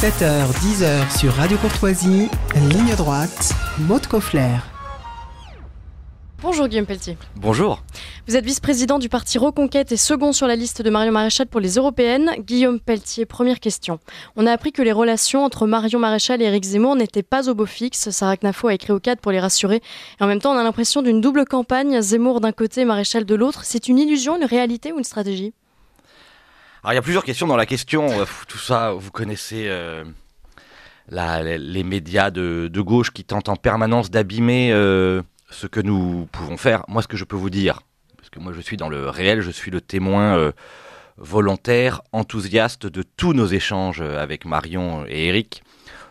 7h, 10h sur Radio Courtoisie, ligne droite, Maud Koffler. Bonjour Guillaume Pelletier. Bonjour. Vous êtes vice-président du parti Reconquête et second sur la liste de Marion Maréchal pour les européennes. Guillaume Pelletier, première question. On a appris que les relations entre Marion Maréchal et Éric Zemmour n'étaient pas au beau fixe. Sarah Knafo a écrit au CAD pour les rassurer. Et en même temps, on a l'impression d'une double campagne. Zemmour d'un côté, Maréchal de l'autre. C'est une illusion, une réalité ou une stratégie ? Alors il y a plusieurs questions dans la question. Tout ça, vous connaissez les médias de gauche qui tentent en permanence d'abîmer ce que nous pouvons faire. Moi, ce que je peux vous dire, parce que moi je suis dans le réel, je suis le témoin volontaire, enthousiaste de tous nos échanges avec Marion et Éric.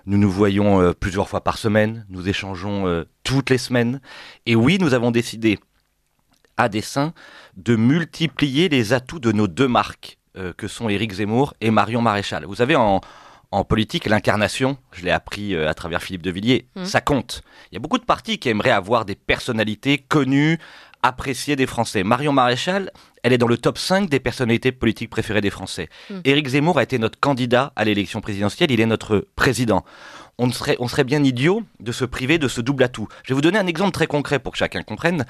Nous nous voyons plusieurs fois par semaine, nous échangeons toutes les semaines. Et oui, nous avons décidé, à dessein, de multiplier les atouts de nos deux marques, que sont Éric Zemmour et Marion Maréchal. Vous savez, en politique, l'incarnation, je l'ai appris à travers Philippe de Villiers, ça compte. Il y a beaucoup de partis qui aimeraient avoir des personnalités connues, appréciées des Français. Marion Maréchal, elle est dans le top 5 des personnalités politiques préférées des Français. Éric Zemmour a été notre candidat à l'élection présidentielle, il est notre président. On serait bien idiot de se priver de ce double atout. Je vais vous donner un exemple très concret pour que chacun comprenne.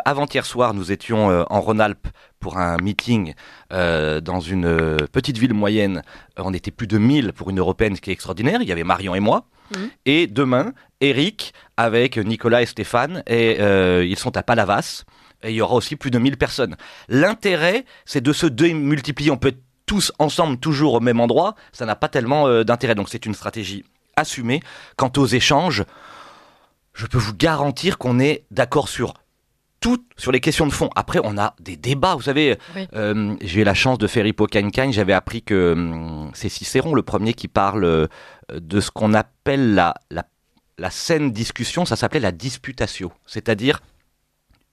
Avant-hier soir, nous étions en Rhône-Alpes pour un meeting dans une petite ville moyenne. On était plus de 1000 pour une européenne, ce qui est extraordinaire. Il y avait Marion et moi. Et demain, Éric avec Nicolas et Stéphane, et ils sont à Palavas. Et il y aura aussi plus de 1000 personnes. L'intérêt, c'est de se démultiplier. On peut être tous ensemble, toujours au même endroit. Ça n'a pas tellement d'intérêt. Donc c'est une stratégie assumée. Quant aux échanges, je peux vous garantir qu'on est d'accord sur les questions de fond. Après, on a des débats, vous savez. Oui. J'ai eu la chance de faire Hippocagne-Cagne. J'avais appris que c'est Cicéron, le premier, qui parle de ce qu'on appelle la saine discussion. Ça s'appelait la disputatio. C'est-à-dire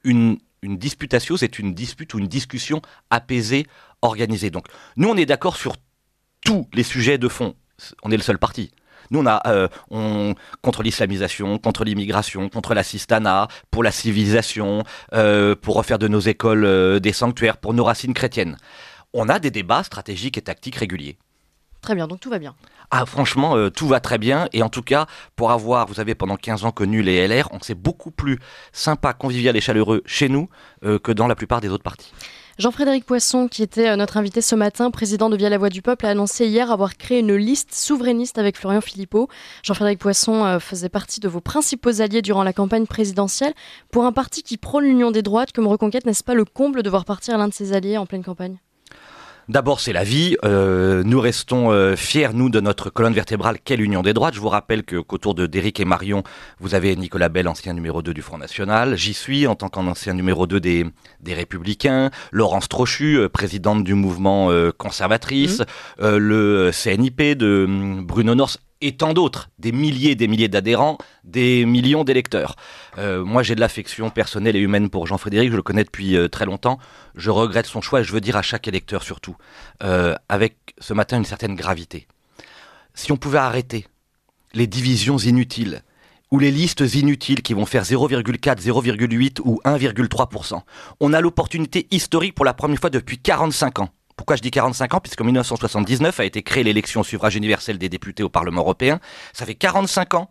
une disputatio, c'est une dispute ou une discussion apaisée, organisée. Donc, nous, on est d'accord sur tous les sujets de fond. On est le seul parti. Nous, on contre l'islamisation, contre l'immigration, contre l'assistanat, pour la civilisation, pour refaire de nos écoles des sanctuaires, pour nos racines chrétiennes. On a des débats stratégiques et tactiques réguliers. Très bien, donc tout va bien. Ah, franchement, tout va très bien. Et en tout cas, pour avoir, vous avez pendant 15 ans connu les LR, on s'est beaucoup plus sympa, convivial et chaleureux chez nous que dans la plupart des autres partis. Jean-Frédéric Poisson, qui était notre invité ce matin, président de Via la Voix du Peuple, a annoncé hier avoir créé une liste souverainiste avec Florian Philippot. Jean-Frédéric Poisson faisait partie de vos principaux alliés durant la campagne présidentielle. Pour un parti qui prône l'union des droites comme Reconquête, n'est-ce pas le comble de voir partir l'un de ses alliés en pleine campagne ? D'abord, c'est la vie. Nous restons fiers, nous, de notre colonne vertébrale qu'est l'Union des droites. Je vous rappelle qu'autour d'Éric et Marion, vous avez Nicolas Bell, ancien numéro 2 du Front National. J'y suis en tant qu'ancien numéro 2 des Républicains. Laurence Trochu, présidente du mouvement conservatrice. Le CNIP de Bruno Nors. Et tant d'autres, des milliers d'adhérents, des millions d'électeurs. Moi, j'ai de l'affection personnelle et humaine pour Jean-Frédéric, je le connais depuis très longtemps. Je regrette son choix et je veux dire à chaque électeur surtout, avec ce matin une certaine gravité. Si on pouvait arrêter les divisions inutiles, ou les listes inutiles qui vont faire 0,4, 0,8 ou 1,3%, on a l'opportunité historique pour la première fois depuis 45 ans. Pourquoi je dis 45 ans ? Puisqu'en 1979 a été créée l'élection au suffrage universel des députés au Parlement européen. Ça fait 45 ans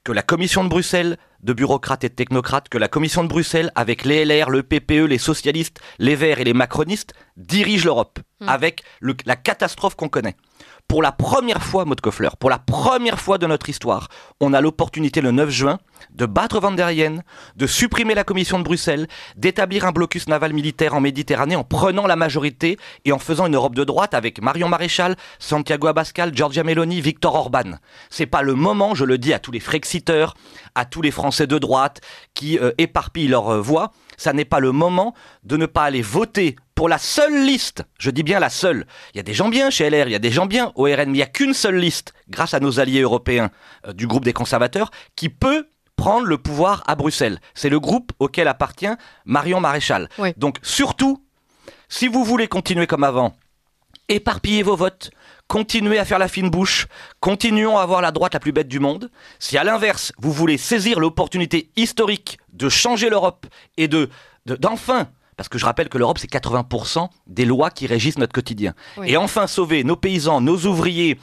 que la Commission de Bruxelles, de bureaucrates et de technocrates, que la Commission de Bruxelles, avec les LR, le PPE, les socialistes, les Verts et les macronistes, dirige l'Europe avec la catastrophe qu'on connaît. Pour la première fois, Maud Koffler, pour la première fois de notre histoire, on a l'opportunité le 9 juin de battre Van der Leyen, de supprimer la Commission de Bruxelles, d'établir un blocus naval militaire en Méditerranée en prenant la majorité et en faisant une Europe de droite avec Marion Maréchal, Santiago Abascal, Giorgia Meloni, Viktor Orban. C'est pas le moment, je le dis à tous les frexiteurs, à tous les Français de droite qui éparpillent leur voix, ça n'est pas le moment de ne pas aller voter pour la seule liste, je dis bien la seule. Il y a des gens bien chez LR, il y a des gens bien au RN, mais il n'y a qu'une seule liste, grâce à nos alliés européens du groupe des conservateurs, qui peut prendre le pouvoir à Bruxelles. C'est le groupe auquel appartient Marion Maréchal. Oui. Donc surtout, si vous voulez continuer comme avant, éparpillez vos votes, continuez à faire la fine bouche, continuons à avoir la droite la plus bête du monde. Si à l'inverse, vous voulez saisir l'opportunité historique de changer l'Europe et d'enfin... parce que je rappelle que l'Europe, c'est 80% des lois qui régissent notre quotidien. Oui. Et enfin sauver nos paysans, nos ouvriers,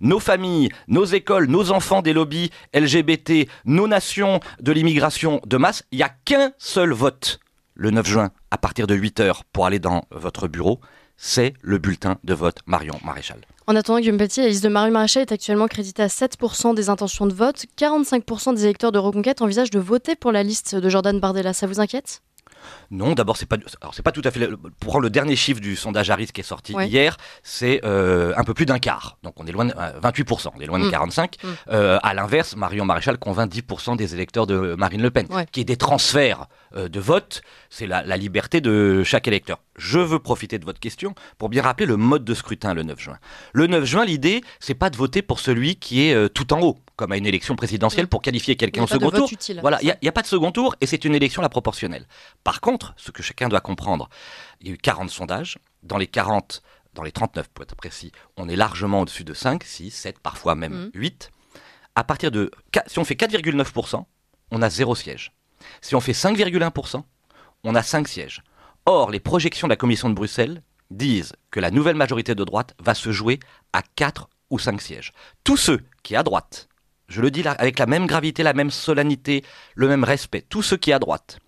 nos familles, nos écoles, nos enfants des lobbies LGBT, nos nations de l'immigration de masse, il n'y a qu'un seul vote le 9 juin à partir de 8h pour aller dans votre bureau. C'est le bulletin de vote Marion Maréchal. En attendant, Guillaume Pelletier, la liste de Marion Maréchal est actuellement créditée à 7% des intentions de vote. 45% des électeurs de Reconquête envisagent de voter pour la liste de Jordan Bardella. Ça vous inquiète ? Non, d'abord, c'est pas tout à fait. Pour prendre le dernier chiffre du sondage Harris qui est sorti hier, c'est un peu plus d'un quart. Donc on est loin de 28%, on est loin de 45%. À l'inverse, Marion Maréchal convainc 10% des électeurs de Marine Le Pen. Qui est des transferts de vote, c'est la liberté de chaque électeur. Je veux profiter de votre question pour bien rappeler le mode de scrutin le 9 juin. Le 9 juin, l'idée, c'est pas de voter pour celui qui est tout en haut, comme à une élection présidentielle pour qualifier quelqu'un au second tour. Voilà, il n'y a pas de second tour et c'est une élection à la proportionnelle. Par contre, ce que chacun doit comprendre, il y a eu 40 sondages. Dans les 39 pour être précis, on est largement au-dessus de 5, 6, 7, parfois même 8. À partir de, si on fait 4,9%, on a 0 siège. Si on fait 5,1%, on a 5 sièges. Or, les projections de la Commission de Bruxelles disent que la nouvelle majorité de droite va se jouer à 4 ou 5 sièges. Tous ceux qui, à droite, je le dis là, avec la même gravité, la même solennité, le même respect, tous ceux qui, à droite,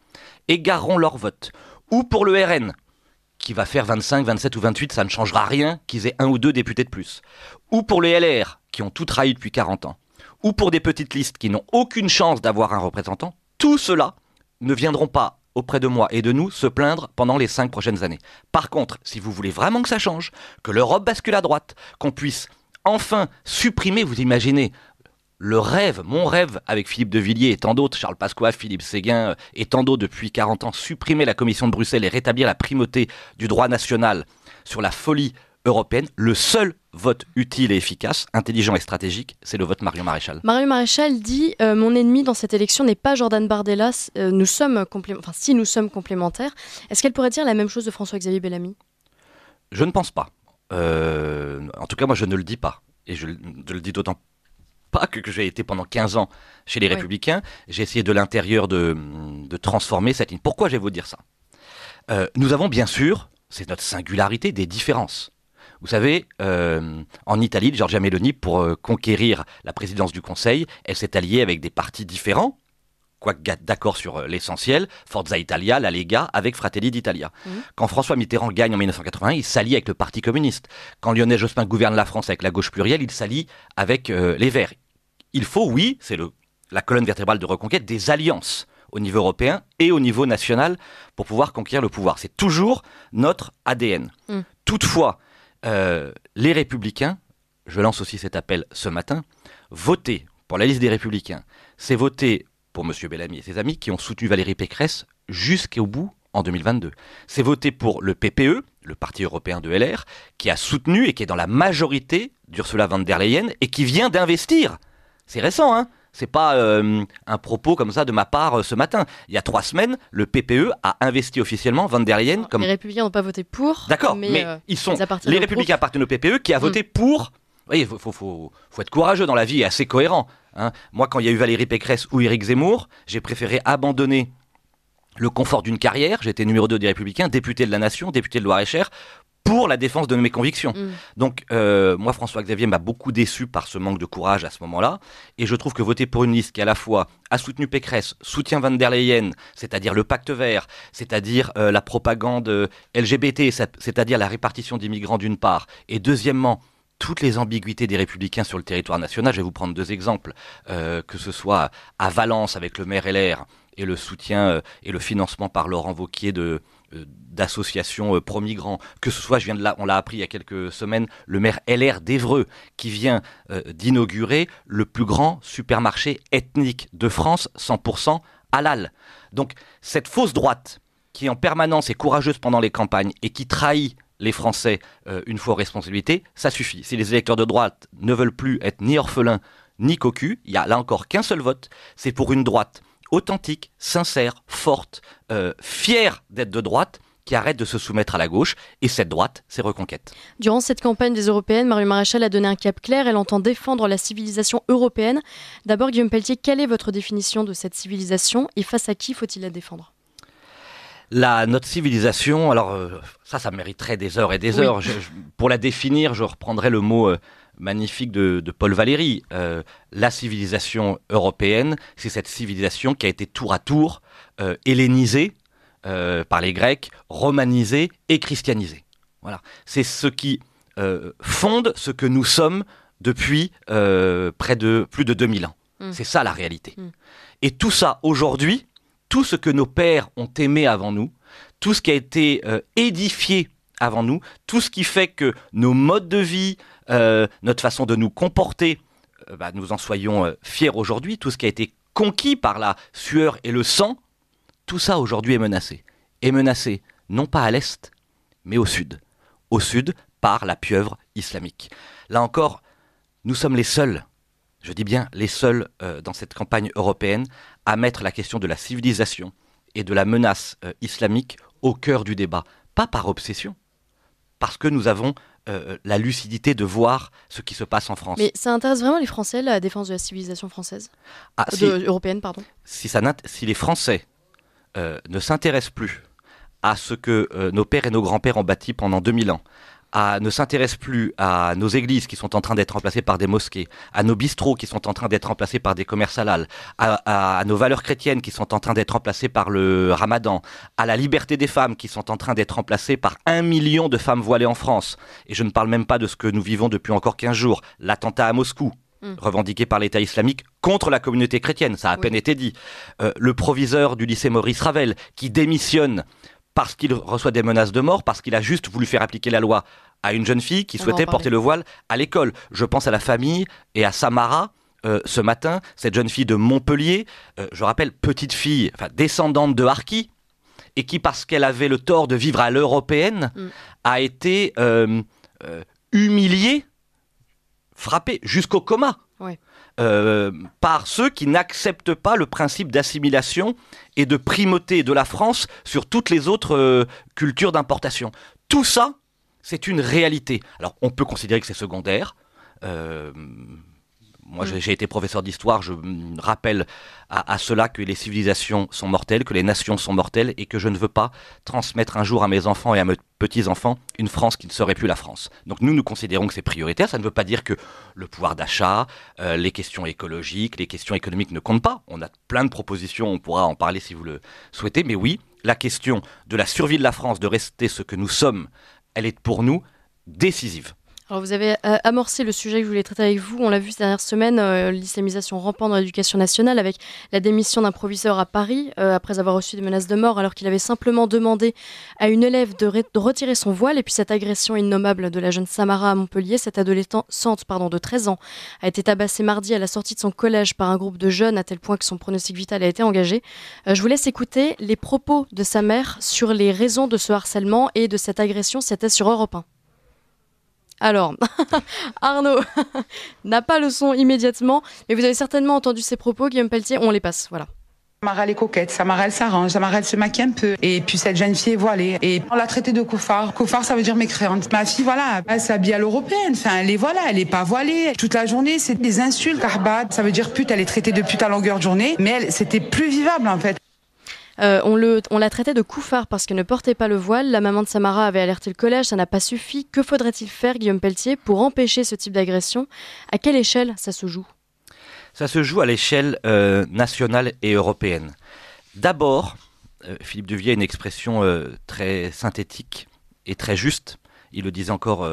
égareront leur vote, ou pour le RN, qui va faire 25, 27 ou 28, ça ne changera rien qu'ils aient 1 ou 2 députés de plus, ou pour les LR, qui ont tout trahi depuis 40 ans, ou pour des petites listes qui n'ont aucune chance d'avoir un représentant, tout cela ne viendront pas auprès de moi et de nous se plaindre pendant les 5 prochaines années. Par contre, si vous voulez vraiment que ça change, que l'Europe bascule à droite, qu'on puisse enfin supprimer, vous imaginez, le rêve, mon rêve avec Philippe de Villiers et tant d'autres, Charles Pasqua, Philippe Séguin et tant d'autres depuis 40 ans, supprimer la Commission de Bruxelles et rétablir la primauté du droit national sur la folie européenne, le seul vote utile et efficace, intelligent et stratégique, c'est le vote Marion Maréchal. Marion Maréchal dit mon ennemi dans cette élection n'est pas Jordan Bardella, si nous sommes complémentaires. Est-ce qu'elle pourrait dire la même chose de François-Xavier Bellamy ? Je ne pense pas. En tout cas, moi, je ne le dis pas. Et je le dis d'autant pas que j'ai été pendant 15 ans chez les Républicains. J'ai essayé de l'intérieur de transformer cette ligne. Pourquoi je vais vous dire ça ? Nous avons bien sûr, c'est notre singularité, des différences. Vous savez, en Italie, Giorgia Meloni, pour conquérir la présidence du Conseil, elle s'est alliée avec des partis différents, quoique d'accord sur l'essentiel, Forza Italia, la Lega, avec Fratelli d'Italia. Quand François Mitterrand gagne en 1981, il s'allie avec le Parti communiste. Quand Lionel Jospin gouverne la France avec la gauche plurielle, il s'allie avec les Verts. Il faut, oui, c'est la colonne vertébrale de Reconquête, des alliances au niveau européen et au niveau national pour pouvoir conquérir le pouvoir. C'est toujours notre ADN. Toutefois, les Républicains, je lance aussi cet appel ce matin, voter pour la liste des Républicains, c'est voter pour M. Bellamy et ses amis qui ont soutenu Valérie Pécresse jusqu'au bout en 2022. C'est voter pour le PPE, le parti européen de LR, qui a soutenu et qui est dans la majorité d'Ursula von der Leyen et qui vient d'investir. C'est récent, hein ? C'est pas un propos comme ça de ma part ce matin. Il y a 3 semaines, le PPE a investi officiellement von der Leyen comme... Les Républicains n'ont pas voté pour. D'accord, mais ils sont... Les Républicains appartiennent au PPE qui a voté pour... Oui, il faut être courageux dans la vie et assez cohérent. Hein. Moi, quand il y a eu Valérie Pécresse ou Éric Zemmour, j'ai préféré abandonner le confort d'une carrière. J'étais numéro 2 des Républicains, député de la Nation, député de Loir-et-Cher, pour la défense de mes convictions. Donc, moi, François-Xavier m'a beaucoup déçu par ce manque de courage à ce moment-là. Et je trouve que voter pour une liste qui, à la fois, a soutenu Pécresse, soutient von der Leyen, c'est-à-dire le pacte vert, c'est-à-dire la propagande LGBT, c'est-à-dire la répartition d'immigrants d'une part, et deuxièmement, toutes les ambiguïtés des Républicains sur le territoire national. Je vais vous prendre 2 exemples, que ce soit à Valence avec le maire LR et le soutien et le financement par Laurent Wauquiez d'associations pro-migrants, que ce soit, on l'a appris il y a quelques semaines, le maire LR d'Évreux qui vient d'inaugurer le plus grand supermarché ethnique de France, 100% halal. Donc cette fausse droite qui en permanence est courageuse pendant les campagnes et qui trahit les Français une fois aux responsabilités, ça suffit. Si les électeurs de droite ne veulent plus être ni orphelins ni cocus, il n'y a là encore qu'un seul vote, c'est pour une droite authentique, sincère, forte, fière d'être de droite, qui arrête de se soumettre à la gauche. Et cette droite, c'est Reconquête. Durant cette campagne des Européennes, Marion Maréchal a donné un cap clair. Elle entend défendre la civilisation européenne. D'abord, Guillaume Pelletier, quelle est votre définition de cette civilisation et face à qui faut-il la défendre ? Notre civilisation, alors ça mériterait des heures et des heures. Pour la définir, je reprendrai le mot magnifique de Paul Valéry. La civilisation européenne, c'est cette civilisation qui a été tour à tour hellénisée par les Grecs, romanisée et christianisée. Voilà. C'est ce qui fonde ce que nous sommes depuis plus de 2000 ans. C'est ça la réalité. Et tout ça, aujourd'hui, tout ce que nos pères ont aimé avant nous, tout ce qui a été édifié avant nous, tout ce qui fait que nos modes de vie, notre façon de nous comporter, nous en soyons fiers aujourd'hui, tout ce qui a été conquis par la sueur et le sang, tout ça aujourd'hui est menacé. Est menacé non pas à l'est, mais au sud. Au sud, par la pieuvre islamique. Là encore, nous sommes les seuls, je dis bien les seuls dans cette campagne européenne, à mettre la question de la civilisation et de la menace islamique au cœur du débat. Pas par obsession, parce que nous avons la lucidité de voir ce qui se passe en France. Mais ça intéresse vraiment les Français, la défense de la civilisation française européenne, pardon. Si les Français ne s'intéressent plus à ce que nos pères et nos grands-pères ont bâti pendant 2000 ans, ne s'intéressent plus à nos églises qui sont en train d'être remplacées par des mosquées, à nos bistrots qui sont en train d'être remplacés par des commerces halal, à nos valeurs chrétiennes qui sont en train d'être remplacées par le ramadan, à la liberté des femmes qui sont en train d'être remplacées par 1 million de femmes voilées en France. Et je ne parle même pas de ce que nous vivons depuis encore 15 jours, l'attentat à Moscou, revendiqué par l'État islamique contre la communauté chrétienne, ça a à peine été dit. Le proviseur du lycée Maurice Ravel qui démissionne parce qu'il reçoit des menaces de mort, parce qu'il a juste voulu faire appliquer la loi à une jeune fille qui souhaitait porter le voile à l'école. Je pense à la famille et à Samara, ce matin, cette jeune fille de Montpellier, je rappelle, petite fille, descendante de harkis, et qui, parce qu'elle avait le tort de vivre à l'européenne, a été humiliée, frappée jusqu'au coma. Ouais. Par ceux qui n'acceptent pas le principe d'assimilation et de primauté de la France sur toutes les autres cultures d'importation. Tout ça, c'est une réalité. Alors, on peut considérer que c'est secondaire. Moi, j'ai été professeur d'histoire, je rappelle à cela que les civilisations sont mortelles, que les nations sont mortelles, et que je ne veux pas transmettre un jour à mes enfants et à mes petits-enfants une France qui ne serait plus la France. Donc nous considérons que c'est prioritaire. Ça ne veut pas dire que le pouvoir d'achat, les questions écologiques, les questions économiques ne comptent pas. On a plein de propositions, on pourra en parler si vous le souhaitez, mais oui, la question de la survie de la France, de rester ce que nous sommes, elle est pour nous décisive. Alors vous avez amorcé le sujet que je voulais traiter avec vous. On l'a vu ces dernières semaines, l'islamisation rampante dans l'éducation nationale avec la démission d'un proviseur à Paris après avoir reçu des menaces de mort alors qu'il avait simplement demandé à une élève de retirer son voile. Et puis cette agression innommable de la jeune Samara à Montpellier, cette adolescente de 13 ans, a été tabassée mardi à la sortie de son collège par un groupe de jeunes à tel point que son pronostic vital a été engagé. Je vous laisse écouter les propos de sa mère sur les raisons de ce harcèlement et de cette agression. C'était sur Europe 1. Alors, Arnaud n'a pas le son immédiatement, mais vous avez certainement entendu ses propos, Guillaume Pelletier, on les passe, voilà. Samara elle est coquette, Samara elle s'arrange, Samara elle se maquille un peu. Et puis cette jeune fille est voilée. Et on l'a traitée de cofard. Cofard ça veut dire mécréante. Ma fille voilà, elle s'habille à l'européenne. Enfin elle est pas voilée. Toute la journée c'est des insultes. Kahbat, ça veut dire pute, elle est traitée de pute à longueur de journée. Mais c'était plus vivable en fait. On l'a traité de couffard parce qu'elle ne portait pas le voile. La maman de Samara avait alerté le collège, ça n'a pas suffi. Que faudrait-il faire, Guillaume Pelletier, pour empêcher ce type d'agression ? À quelle échelle ça se joue ? Ça se joue à l'échelle nationale et européenne. D'abord, Philippe Duvier a une expression très synthétique et très juste. Il le disait encore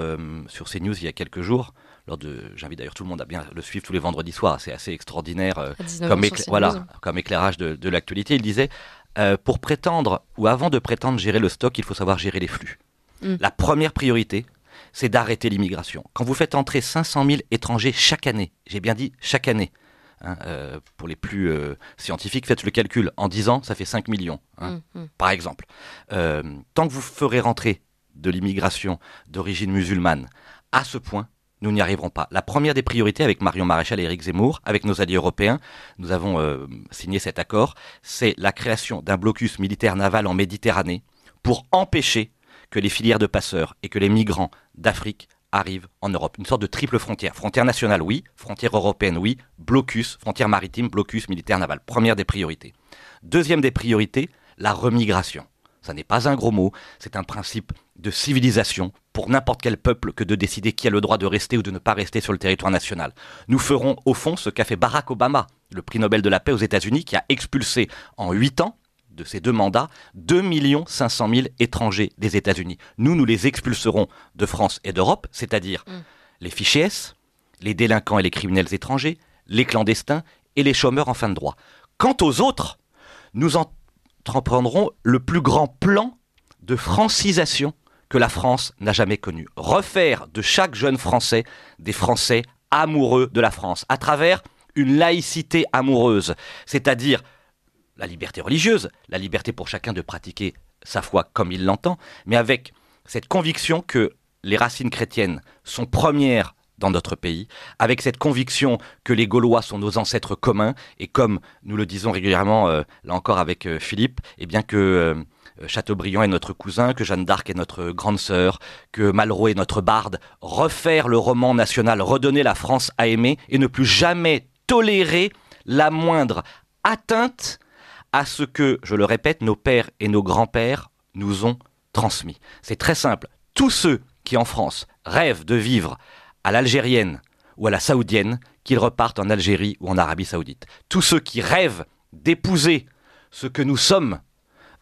sur CNews il y a quelques jours. J'invite d'ailleurs tout le monde à bien le suivre tous les vendredis soirs. C'est assez extraordinaire comme éclairage de l'actualité. Il disait pour prétendre ou avant de prétendre gérer le stock, il faut savoir gérer les flux. La première priorité, c'est d'arrêter l'immigration. Quand vous faites entrer 500 000 étrangers chaque année, j'ai bien dit chaque année, pour les plus scientifiques, faites le calcul. En 10 ans, ça fait 5 millions, par exemple. Tant que vous ferez rentrer de l'immigration d'origine musulmane à ce point, nous n'y arriverons pas. La première des priorités avec Marion Maréchal et Éric Zemmour, avec nos alliés européens, nous avons signé cet accord, c'est la création d'un blocus militaire naval en Méditerranée pour empêcher que les filières de passeurs et que les migrants d'Afrique arrivent en Europe. Une sorte de triple frontière. Frontière nationale, oui. Frontière européenne, oui. Blocus, frontière maritime, blocus militaire naval. Première des priorités. Deuxième des priorités, la remigration. ça n'est pas un gros mot, c'est un principe de civilisation pour n'importe quel peuple que de décider qui a le droit de rester ou de ne pas rester sur le territoire national. Nous ferons au fond ce qu'a fait Barack Obama, le prix Nobel de la paix aux États-Unis, qui a expulsé en 8 ans de ses 2 mandats 2 500 000 étrangers des États-Unis. Nous les expulserons de France et d'Europe, c'est-à-dire les fichiers S, les délinquants et les criminels étrangers, les clandestins et les chômeurs en fin de droit. Quant aux autres, nous entreprendrons le plus grand plan de francisation que la France n'a jamais connu. Refaire de chaque jeune Français des Français amoureux de la France, à travers une laïcité amoureuse, c'est-à-dire la liberté religieuse, la liberté pour chacun de pratiquer sa foi comme il l'entend, mais avec cette conviction que les racines chrétiennes sont premières dans notre pays, avec cette conviction que les Gaulois sont nos ancêtres communs, et comme nous le disons régulièrement, là encore avec Philippe, eh bien que Chateaubriand est notre cousin, que Jeanne d'Arc est notre grande sœur, que Malraux est notre barde, refaire le roman national, redonner la France à aimer, et ne plus jamais tolérer la moindre atteinte à ce que, je le répète, nos pères et nos grands-pères nous ont transmis. C'est très simple. Tous ceux qui, en France, rêvent de vivre à l'algérienne ou à la saoudienne, qu'ils repartent en Algérie ou en Arabie saoudite. Tous ceux qui rêvent d'épouser ce que nous sommes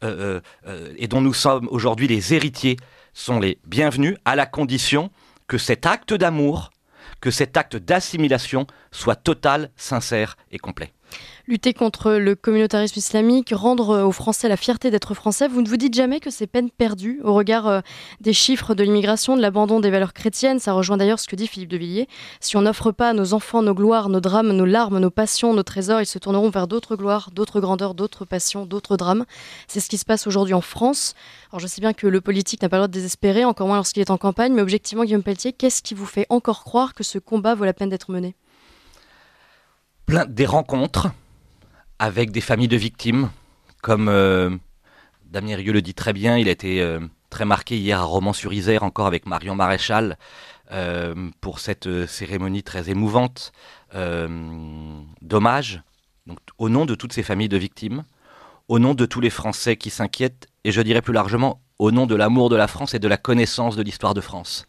et dont nous sommes aujourd'hui les héritiers sont les bienvenus, à la condition que cet acte d'amour, que cet acte d'assimilation soit total, sincère et complet. Lutter contre le communautarisme islamique, rendre aux Français la fierté d'être Français, vous ne vous dites jamais que c'est peine perdue au regard des chiffres de l'immigration, de l'abandon des valeurs chrétiennes. Ça rejoint d'ailleurs ce que dit Philippe de Villiers. Si on n'offre pas à nos enfants nos gloires, nos drames, nos larmes, nos passions, nos trésors, ils se tourneront vers d'autres gloires, d'autres grandeurs, d'autres passions, d'autres drames. C'est ce qui se passe aujourd'hui en France. Alors je sais bien que le politique n'a pas le droit de désespérer, encore moins lorsqu'il est en campagne, mais objectivement, Guillaume Pelletier, qu'est-ce qui vous fait encore croire que ce combat vaut la peine d'être mené ? Des rencontres avec des familles de victimes, comme Damien Rieu le dit très bien, il a été très marqué hier à Romans-sur-Isère, encore avec Marion Maréchal, pour cette cérémonie très émouvante d'hommage, donc, au nom de toutes ces familles de victimes, au nom de tous les Français qui s'inquiètent, et je dirais plus largement, au nom de l'amour de la France et de la connaissance de l'histoire de France.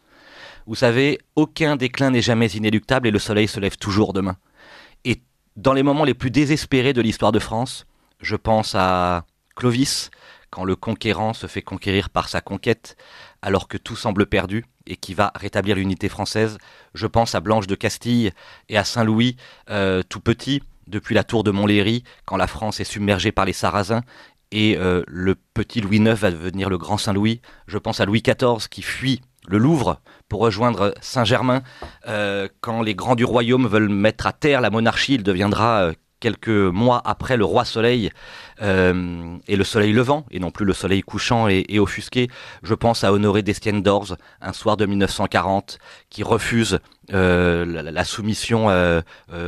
Vous savez, aucun déclin n'est jamais inéluctable et le soleil se lève toujours demain. Et dans les moments les plus désespérés de l'histoire de France, je pense à Clovis, quand le conquérant se fait conquérir par sa conquête, alors que tout semble perdu, et qui va rétablir l'unité française. Je pense à Blanche de Castille et à Saint-Louis, tout petit, depuis la tour de Montlhéry, quand la France est submergée par les Sarrasins, et le petit Louis IX va devenir le grand Saint-Louis. Je pense à Louis XIV qui fuit le Louvre pour rejoindre Saint-Germain. Quand les grands du royaume veulent mettre à terre la monarchie, il deviendra quelques mois après le roi soleil et le soleil levant, et non plus le soleil couchant et offusqué. Je pense à Honoré d'Estienne d'Orz, un soir de 1940, qui refuse la soumission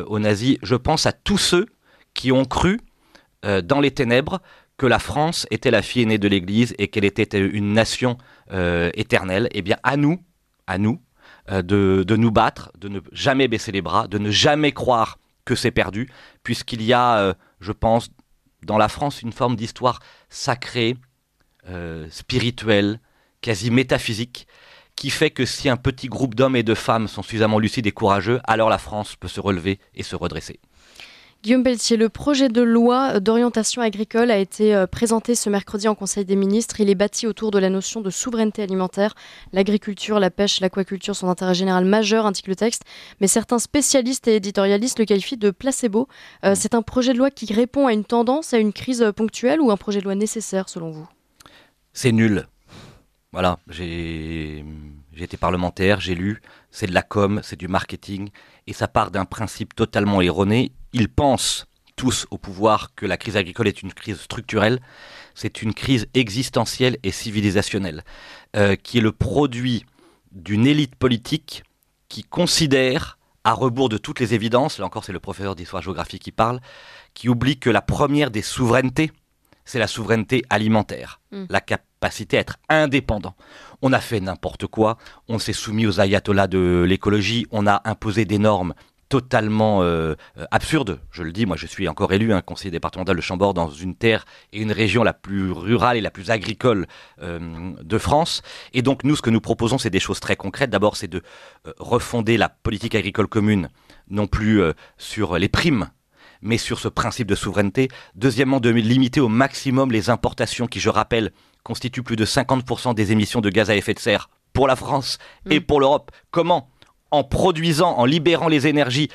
aux nazis. Je pense à tous ceux qui ont cru dans les ténèbres que la France était la fille aînée de l'Église et qu'elle était une nation éternelle. Eh bien, à nous de nous battre, de ne jamais baisser les bras, de ne jamais croire que c'est perdu, puisqu'il y a, je pense, dans la France, une forme d'histoire sacrée, spirituelle, quasi métaphysique, qui fait que si un petit groupe d'hommes et de femmes sont suffisamment lucides et courageux, alors la France peut se relever et se redresser. Guillaume Pelletier, le projet de loi d'orientation agricole a été présenté ce mercredi en Conseil des ministres. Il est bâti autour de la notion de souveraineté alimentaire. L'agriculture, la pêche, l'aquaculture sont d'intérêt général majeur, indique le texte. Mais certains spécialistes et éditorialistes le qualifient de placebo. C'est un projet de loi qui répond à une tendance, à une crise ponctuelle, ou un projet de loi nécessaire selon vous ? C'est nul. Voilà, j'ai été parlementaire, j'ai lu, c'est de la com, c'est du marketing, et ça part d'un principe totalement erroné. Ils pensent tous au pouvoir que la crise agricole est une crise structurelle, c'est une crise existentielle et civilisationnelle, qui est le produit d'une élite politique qui considère, à rebours de toutes les évidences, là encore c'est le professeur d'histoire-géographie qui parle, qui oublie que la première des souverainetés, c'est la souveraineté alimentaire, la capacité à être indépendant. On a fait n'importe quoi, on s'est soumis aux ayatollahs de l'écologie, on a imposé des normes totalement absurde. Je le dis, moi je suis encore élu, conseiller départemental de Chambord, dans une terre et une région la plus rurale et la plus agricole de France. Et donc nous, ce que nous proposons, c'est des choses très concrètes. D'abord, c'est de refonder la politique agricole commune, non plus sur les primes, mais sur ce principe de souveraineté. Deuxièmement, de limiter au maximum les importations qui, je rappelle, constituent plus de 50% des émissions de gaz à effet de serre pour la France et pour l'Europe. Comment ? En produisant, en libérant les énergies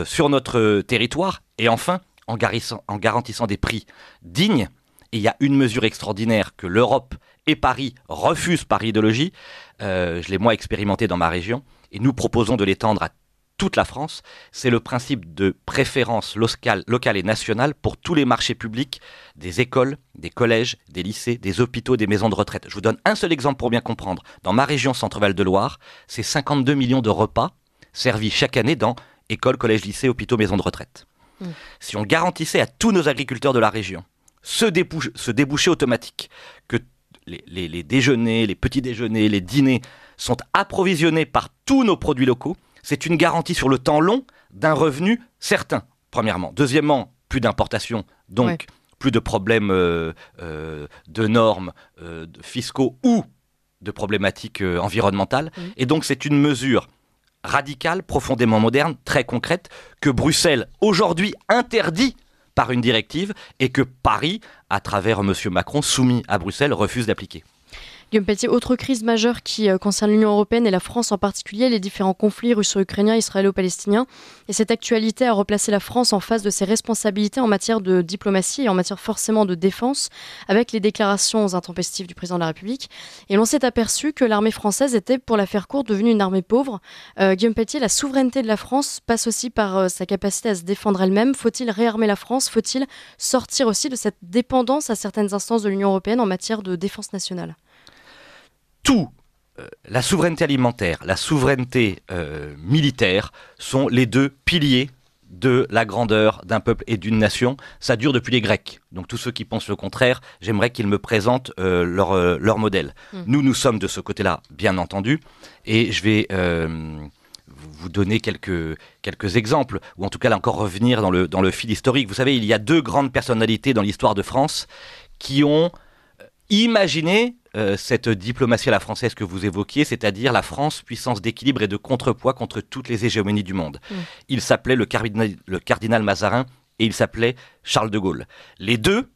sur notre territoire, et enfin, en garantissant des prix dignes. Et il y a une mesure extraordinaire que l'Europe et Paris refusent par idéologie. Je l'ai moi expérimenté dans ma région, et nous proposons de l'étendre à toute la France. C'est le principe de préférence locale et nationale pour tous les marchés publics des écoles, des collèges, des lycées, des hôpitaux, des maisons de retraite. Je vous donne un seul exemple pour bien comprendre. Dans ma région Centre-Val de Loire, c'est 52 millions de repas servis chaque année dans écoles, collèges, lycées, hôpitaux, maisons de retraite. Si on garantissait à tous nos agriculteurs de la région ce débouché automatique, que les déjeuners, les petits déjeuners, les dîners sont approvisionnés par tous nos produits locaux, c'est une garantie sur le temps long d'un revenu certain, premièrement. Deuxièmement, plus d'importation, donc plus de problèmes de normes fiscaux ou de problématiques environnementales. Et donc c'est une mesure radicale, profondément moderne, très concrète, que Bruxelles aujourd'hui interdit par une directive et que Paris, à travers M. Macron, soumis à Bruxelles, refuse d'appliquer. Guillaume Pelletier, autre crise majeure qui concerne l'Union européenne et la France en particulier, les différents conflits russo-ukrainiens, israélo-palestiniens. Et cette actualité a replacé la France en face de ses responsabilités en matière de diplomatie et en matière forcément de défense, avec les déclarations intempestives du président de la République. Et l'on s'est aperçu que l'armée française était, pour la faire courte, devenue une armée pauvre. Guillaume Pelletier, la souveraineté de la France passe aussi par sa capacité à se défendre elle-même. Faut-il réarmer la France ? Faut-il sortir aussi de cette dépendance à certaines instances de l'Union européenne en matière de défense nationale ? La souveraineté alimentaire, la souveraineté militaire sont les deux piliers de la grandeur d'un peuple et d'une nation. Ça dure depuis les Grecs. Donc tous ceux qui pensent le contraire, j'aimerais qu'ils me présentent leur modèle. Nous sommes de ce côté-là, bien entendu, et je vais vous donner quelques exemples, ou en tout cas là encore revenir dans le fil historique. Vous savez, il y a deux grandes personnalités dans l'histoire de France qui ont imaginé cette diplomatie à la française que vous évoquiez, c'est-à-dire la France, puissance d'équilibre et de contrepoids contre toutes les hégémonies du monde. Il s'appelait le cardinal Mazarin et il s'appelait Charles de Gaulle. Les deux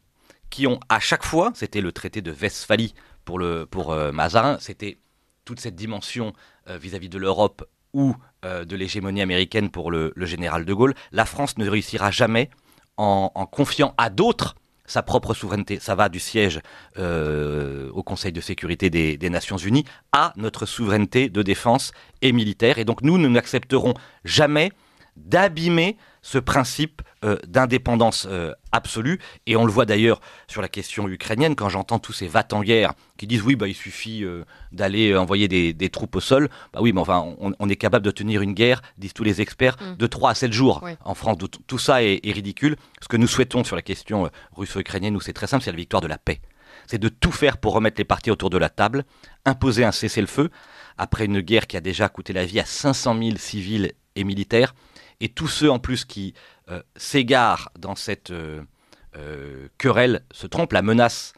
qui ont à chaque fois, c'était le traité de Westphalie pour Mazarin, c'était toute cette dimension vis-à-vis de l'Europe ou de l'hégémonie américaine pour le général de Gaulle. La France ne réussira jamais en confiant à d'autres sa propre souveraineté. Ça va du siège au Conseil de sécurité des Nations Unies à notre souveraineté de défense et militaire. Et donc nous n'accepterons jamais d'abîmer ce principe d'indépendance absolue. Et on le voit d'ailleurs sur la question ukrainienne, quand j'entends tous ces va-t-en-guerre qui disent oui, il suffit d'aller envoyer des troupes au sol. Oui, mais enfin, on est capable de tenir une guerre, disent tous les experts, de 3 à 7 jours en France. Tout ça est ridicule. Ce que nous souhaitons sur la question russo-ukrainienne, nous, c'est très simple, c'est la victoire de la paix. C'est de tout faire pour remettre les parties autour de la table, imposer un cessez-le-feu, après une guerre qui a déjà coûté la vie à 500 000 civils et militaires. Et tous ceux en plus qui s'égarent dans cette querelle se trompent. La menace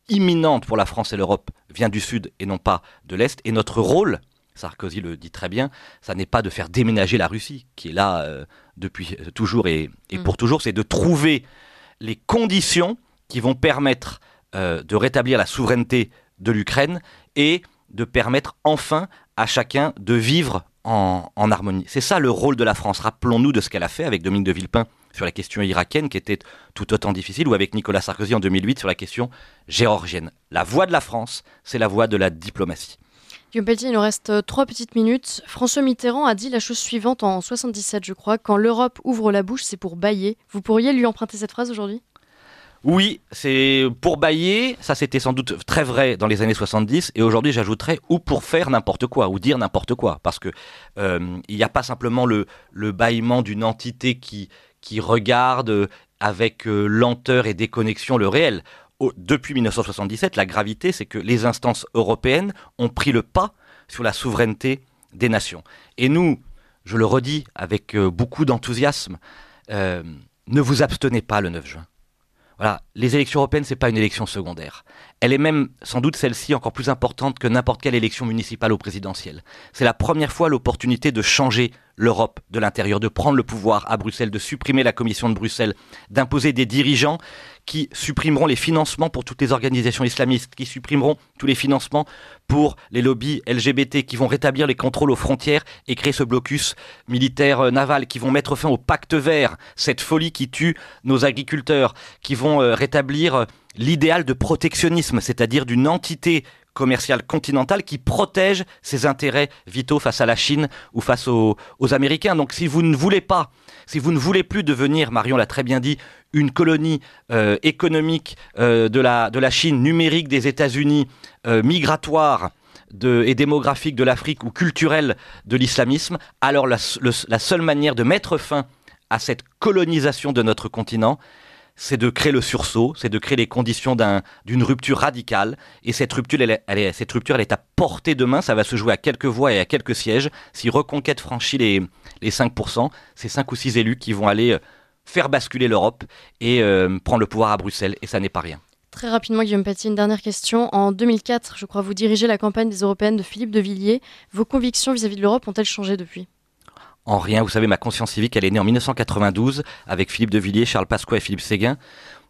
imminente pour la France et l'Europe vient du Sud et non pas de l'Est. Et notre rôle, Sarkozy le dit très bien, ça n'est pas de faire déménager la Russie, qui est là depuis toujours et pour toujours, c'est de trouver les conditions qui vont permettre de rétablir la souveraineté de l'Ukraine et de permettre enfin à chacun de vivre en harmonie. C'est ça le rôle de la France. Rappelons-nous de ce qu'elle a fait avec Dominique de Villepin sur la question irakienne, qui était tout autant difficile, ou avec Nicolas Sarkozy en 2008 sur la question géorgienne. La voie de la France, c'est la voie de la diplomatie. Guillaume Pelletier, il nous reste 3 petites minutes. François Mitterrand a dit la chose suivante en 1977, je crois. Quand l'Europe ouvre la bouche, c'est pour bâiller. Vous pourriez lui emprunter cette phrase aujourd'hui ? Oui, c'est pour bâiller, ça c'était sans doute très vrai dans les années 70, et aujourd'hui j'ajouterais ou pour faire n'importe quoi, ou dire n'importe quoi, parce que il n'y a pas simplement le bâillement d'une entité qui regarde avec lenteur et déconnexion le réel. Depuis 1977, la gravité, c'est que les instances européennes ont pris le pas sur la souveraineté des nations. Et nous je le redis avec beaucoup d'enthousiasme, ne vous abstenez pas le 9 juin. Voilà, les élections européennes, ce n'est pas une élection secondaire. Elle est même, sans doute, celle-ci encore plus importante que n'importe quelle élection municipale ou présidentielle. C'est la première fois l'opportunité de changer l'Europe de l'intérieur, de prendre le pouvoir à Bruxelles, de supprimer la Commission de Bruxelles, d'imposer des dirigeants qui supprimeront les financements pour toutes les organisations islamistes, qui supprimeront tous les financements pour les lobbies LGBT, qui vont rétablir les contrôles aux frontières et créer ce blocus militaire naval, qui vont mettre fin au pacte vert, cette folie qui tue nos agriculteurs, qui vont rétablir l'idéal de protectionnisme, c'est-à-dire d'une entité commerciale continentale qui protège ses intérêts vitaux face à la Chine ou face aux Américains. Donc si vous ne voulez plus devenir, Marion l'a très bien dit, une colonie économique de la Chine, numérique des États-Unis, migratoire et démographique de l'Afrique ou culturelle de l'islamisme, alors la seule manière de mettre fin à cette colonisation de notre continent, c'est de créer le sursaut, c'est de créer les conditions d'une rupture radicale. Et cette rupture, elle est à portée de main. Ça va se jouer à quelques voix et à quelques sièges. Si Reconquête franchit les 5%, c'est 5 ou 6 élus qui vont aller faire basculer l'Europe et prendre le pouvoir à Bruxelles. Et ça n'est pas rien. Très rapidement, Guillaume Pelletier, une dernière question. En 2004, je crois, vous dirigez la campagne des Européennes de Philippe de Villiers. Vos convictions vis-à-vis de l'Europe ont-elles changé depuis ? En rien, vous savez, ma conscience civique, elle est née en 1992 avec Philippe de Villiers, Charles Pasqua et Philippe Séguin.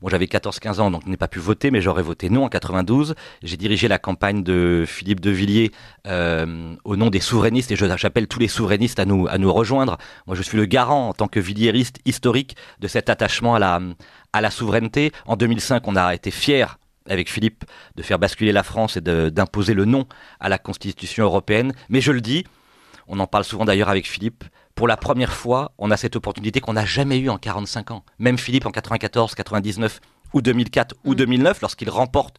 Bon, j'avais 14-15 ans, donc je n'ai pas pu voter, mais j'aurais voté non en 92. J'ai dirigé la campagne de Philippe de Villiers au nom des souverainistes, et j'appelle tous les souverainistes à nous rejoindre. Moi, je suis le garant, en tant que villiériste historique, de cet attachement à la souveraineté. En 2005, on a été fiers, avec Philippe, de faire basculer la France et d'imposer le non à la Constitution européenne. Mais je le dis, on en parle souvent d'ailleurs avec Philippe, pour la première fois, on a cette opportunité qu'on n'a jamais eue en 45 ans. Même Philippe en 94, 99 ou 2004 ou 2009, lorsqu'il remporte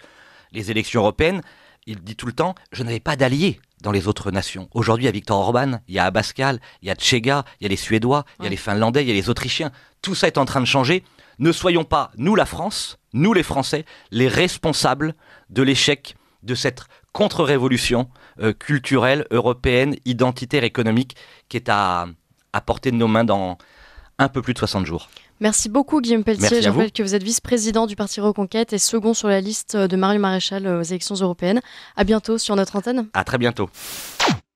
les élections européennes, il dit tout le temps « je n'avais pas d'alliés dans les autres nations ». Aujourd'hui, il y a Viktor Orban, il y a Abascal, il y a Tchega, il y a les Suédois, il y a les Finlandais, il y a les Autrichiens. Tout ça est en train de changer. Ne soyons pas, nous la France, nous les Français, les responsables de l'échec de cette contre-révolution culturelle, européenne, identitaire, économique qui est à portée de nos mains dans un peu plus de 60 jours. Merci beaucoup Guillaume Pelletier. Je rappelle que vous êtes vice-président du Parti Reconquête et second sur la liste de Marion Maréchal aux élections européennes. À bientôt sur notre antenne. À très bientôt.